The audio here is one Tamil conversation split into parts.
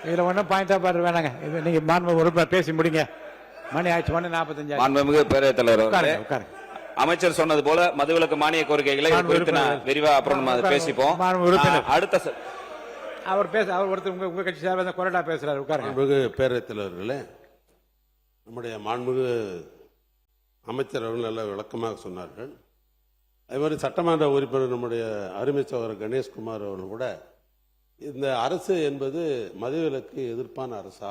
இதுல ஒன்றும் பாயிண்டா பாரு வேணாங்க. இது நீங்க மாண்பு உறுப்பினர் பேசி முடிங்க. மணி ஆயிடுச்சு, மணி 45. மாண்புமிகு பேரவைத் தலைவர் உட்காருங்க. அமைச்சர் சொன்னது போல மதுவிலக்கு மானிய கோரிக்கைகளை குறித்து விரிவா அப்புறம் பேசிப்போம். அடுத்த அவர் ஒருத்தர் உங்க கட்சி சார்பாக கொறடா பேசுறாரு. உட்காருங்க. மாண்புமிகு பேரவைத் தலைவர்களே, நம்முடைய மாண்புமிகு அமைச்சர் அவர்கள் நல்ல விளக்கமாக சொன்னார்கள். அதே மாதிரி சட்டமன்ற உறுப்பினர் நம்முடைய அருமை சகோதரர் கணேஷ்குமார் அவர்கள் கூட இந்த அரசு என்பது மதுவிலக்கு எதிர்ப்பான அரசா,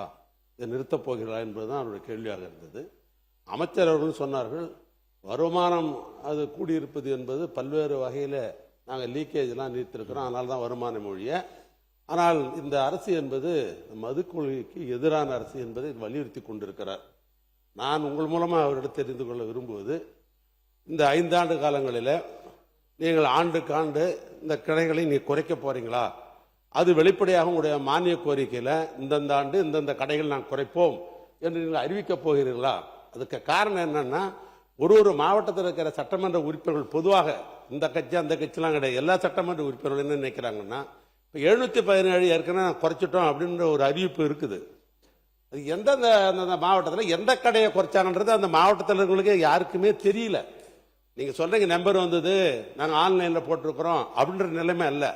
இதை நிறுத்தப் போகிறா என்பதுதான் அவருடைய கேள்வியாக இருந்தது. அமைச்சர் அவர்கள் சொன்னார்கள், வருமானம் அது கூடியிருப்பது என்பது பல்வேறு வகையில் நாங்கள் லீக்கேஜ்லாம் நீர்த்திருக்கிறோம், அதனால தான் வருமானம் மொழிய. ஆனால் இந்த அரசு என்பது மது கொள்கைக்கு எதிரான அரசு என்பதை வலியுறுத்தி கொண்டிருக்கிறார். நான் உங்கள் மூலமாக அவரிடம் தெரிந்து கொள்ள விரும்புவது, இந்த 5 ஆண்டு காலங்களில் நீங்கள் ஆண்டுக்கு ஆண்டு இந்த கடைகளை நீ குறைக்க போறீங்களா? அது வெளிப்படையாக உங்களுடைய மானிய கோரிக்கையில் இந்தந்த ஆண்டு இந்தந்த கடைகள் நான் குறைப்போம் என்று நீங்கள் அறிவிக்கப் போகிறீர்களா? அதுக்கு காரணம் என்னன்னா, ஒரு மாவட்டத்தில் இருக்கிற சட்டமன்ற உறுப்பினர்கள் பொதுவாக இந்த கட்சி அந்த கட்சிலாம் கிடையாது, எல்லா சட்டமன்ற உறுப்பினர்கள் என்ன நினைக்கிறாங்கன்னா, இப்போ 717 ஏற்கனவே குறைச்சிட்டோம் அப்படின்ற ஒரு அறிவிப்பு இருக்குது. அது எந்தெந்த அந்த மாவட்டத்தில் எந்த கடையை குறைச்சாங்கன்றது அந்த மாவட்டத்தில் இருக்கிறவங்களுக்கு யாருக்குமே தெரியல. நீங்கள் சொல்றீங்க நம்பர் வந்தது, நாங்கள் ஆன்லைனில் போட்டிருக்கிறோம் அப்படின்ற நிலைமை இல்லை.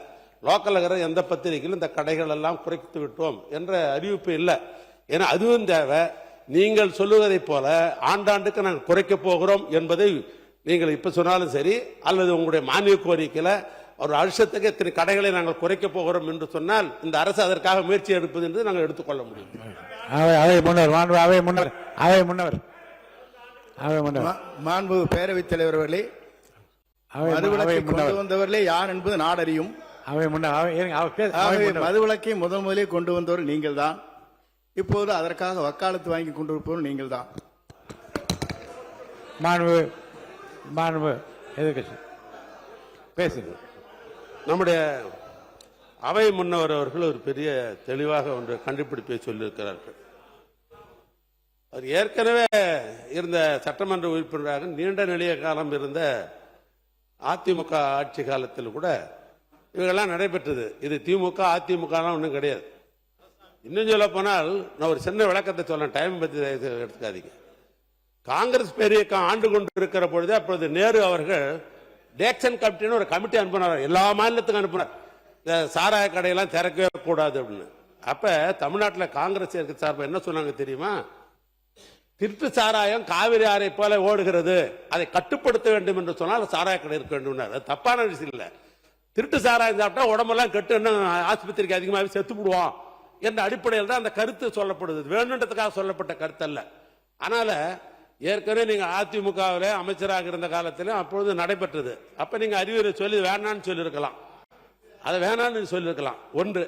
லோக்கல் இருக்கிற எந்த பத்திரிகையிலும் இந்த கடைகள் எல்லாம் குறைத்து விட்டோம் என்ற அறிவிப்பு இல்லை. ஏன்னா அதுவும் தேவை. நீங்கள் சொல்லுவதை போல ஆண்டாண்டுக்கு நாங்கள் குறைக்க போகிறோம் என்பதை நீங்கள் இப்ப சொன்னாலும் சரி, அல்லது உங்களுடைய மானிய கோரிக்கையில் ஒரு வருஷத்துக்கு இத்தனை கடைகளை நாங்கள் குறைக்க போகிறோம் என்று சொன்னால் இந்த அரசு அதற்காக முயற்சி எடுப்பது என்று நாங்கள் எடுத்துக்கொள்ள முடியும். மாண்பு பேரவைத் தலைவர்களே, மதுவிலக்கை கொண்டு வந்தவர்களே யார் என்பது நாடறியும். மதுவிலக்கை முதலில் கொண்டு வந்தவர் நீங்கள் தான். இப்போது அதற்காக வக்காலத்து வாங்கி கொண்டிருப்பவர் நீங்கள் தான். நம்முடைய அவை முன்னவர் அவர்கள் ஒரு பெரிய தெளிவாக ஒன்று கண்டுபிடிப்பை சொல்லியிருக்கிறார்கள். அவர் ஏற்கனவே இருந்த சட்டமன்ற உறுப்பினராக நீண்ட நெடிய காலம் இருந்த அதிமுக ஆட்சி காலத்தில் கூட இவங்கெல்லாம் நடைபெற்றது. இது திமுக அதிமுக ஒன்றும் கிடையாது. இன்னும் சொல்ல போனால் நான் ஒரு சின்ன விளக்கத்தை சொல்ல, டைம் பற்றி எடுத்துக்காதீங்க. காங்கிரஸ் பெரியக்கம் ஆண்டு கொண்டு இருக்கிற பொழுது அப்பொழுது நேரு அவர்கள் டேக்சன் கமிட்டின்னு ஒரு கமிட்டி அனுப்பினார், எல்லா மாநிலத்துக்கும் அனுப்பினார், இந்த சாராய கடையெல்லாம் திறக்கவே கூடாது அப்படின்னு. அப்ப தமிழ்நாட்டில் காங்கிரஸ் சார்பு என்ன சொன்னாங்க தெரியுமா? திருட்டு சாராயம் காவிரி ஆறை போல ஓடுகிறது, அதை கட்டுப்படுத்த வேண்டும் என்று சொன்னால் சாராய கடை இருக்க வேண்டும். அது தப்பான விஷயம் இல்லை. திருட்டு சாராயம் சாப்பிட்டா உடம்பெல்லாம் கெட்டு ஆஸ்பத்திரிக்கு அதிகமாக செத்து விடுவோம் என்ற அடிப்படையில் தான் அந்த கருத்து சொல்லப்படுது, வேணுன்றதுக்காக சொல்லப்பட்ட கருத்து அல்ல. அதனால ஏற்கனவே நீங்க அதிமுகவில் அமைச்சராக இருந்த காலத்திலும் அப்பொழுது நடைபெற்றது. அப்ப நீங்க அறிவுரை சொல்லி வேணான்னு சொல்லியிருக்கலாம், அதை வேணான்னு சொல்லியிருக்கலாம். ஒன்று.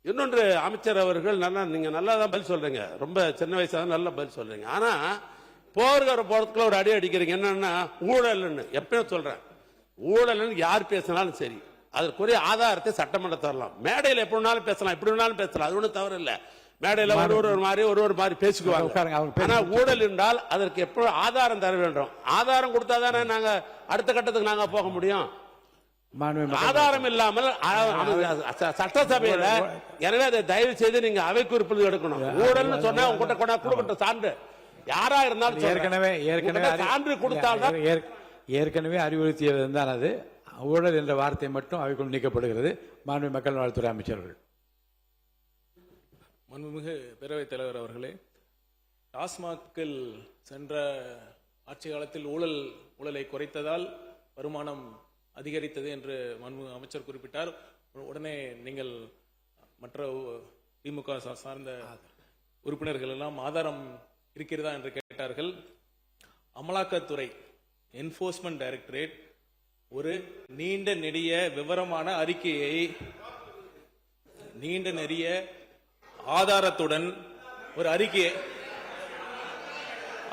இன்னொன்று, அமைச்சர் அவர்கள் நீங்க நல்லா தான் பதில் சொல்றீங்க, ரொம்ப சின்ன வயசாக நல்ல பதில் சொல்றீங்க. ஆனா போறதுக்குள்ள ஒரு அடி அடிக்கிறீங்க. என்னன்னா ஊழல்னு எப்பயும் சொல்றேன், ஊழல்னு யார் பேசினாலும் சரி அதற்குரிய ஆதாரத்தை சட்டமன்ற தரலாம். மேடையில் எப்படி வேணாலும் பேசலாம், எப்படி வேணாலும் பேசலாம், அது ஒன்றும் தவறு இல்லை. மேடையில் ஒரு மாதிரி பேசிக்குவாங்க. ஆனா ஊழல் என்றால் அதற்கு எப்போ ஆதாரம் தர வேண்டும். ஆதாரம் கொடுத்தாதானே நாங்க அடுத்த கட்டத்துக்கு நாங்க போக முடியும். ஆதாரம் இல்லாமல் சட்டசபையில, எனவே அதை தயவு செய்து நீங்க அவை குறிப்பில் எடுக்கணும். ஊழல்னு சொன்னா உங்ககிட்ட கொண்டா கொடுக்கட்டும் சான்று, யாரா இருந்தாலும் ஏற்கனவே சான்று கொடுத்தால்தான். ஏற்கனவே அறிவுறுத்தியது தான் அது. ஊழல் என்ற வார்த்தை மட்டும் அவைக்குள் நீக்கப்படுகிறது. மாண்பு மக்கள் நலத்துறை அமைச்சர்கள். மாண்புமிகு பேரவைத் தலைவர் அவர்களே, டாஸ்மாகில் சென்ற ஆட்சி காலத்தில் ஊழலை குறைத்ததால் வருமானம் அதிகரித்தது என்று மாண்புமிகு அமைச்சர் குறிப்பிட்டார். உடனே நீங்கள் மற்ற திமுக சார்ந்த உறுப்பினர்கள் எல்லாம் ஆதாரம் இருக்கிறதா என்று கேட்டார்கள். அமலாக்கத்துறை, என்போர்ஸ்மெண்ட் டைரக்டரேட் ஒரு நீண்ட நெடிய விவரமான அறிக்கையை, நீண்ட நெடிய ஆதாரத்துடன் ஒரு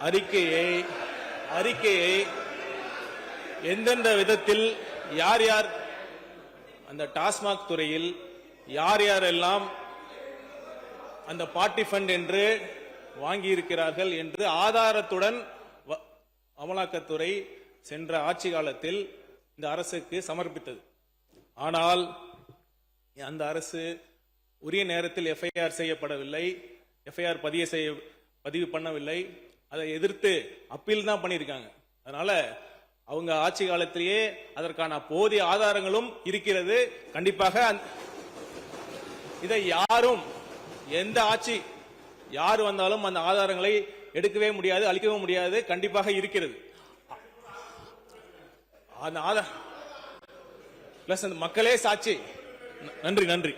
அறிக்கையை எந்தெந்த விதத்தில் யார் யார் அந்த டாஸ்மாக் துறையில் யார் யாரெல்லாம் அந்த பார்ட்டி ஃபண்ட் என்று வாங்கி இருக்கிறார்கள் என்று ஆதாரத்துடன் அமலாக்கத்துறை சென்ற ஆட்சி காலத்தில் இந்த அரசுக்கு சமர்ப்பித்தது. ஆனால் அந்த அரசு உரிய நேரத்தில் எஃப்ஐஆர் செய்யப்படவில்லை, எஃப்ஐஆர் பதிவு பண்ணவில்லை. அதை எதிர்த்து அப்பீல் தான் பண்ணியிருக்காங்க. அதனால அவங்க ஆட்சி காலத்திலேயே அதற்கான போதிய ஆதாரங்களும் இருக்கிறது. கண்டிப்பாக இதை யாரும், எந்த ஆட்சி யார் வந்தாலும் அந்த ஆதாரங்களை எடுக்கவே முடியாது, அளிக்கவும் முடியாது. கண்டிப்பாக இருக்கிறது. அந்த ஆதார பிளஸ் அந்த மக்களே சாட்சி. நன்றி.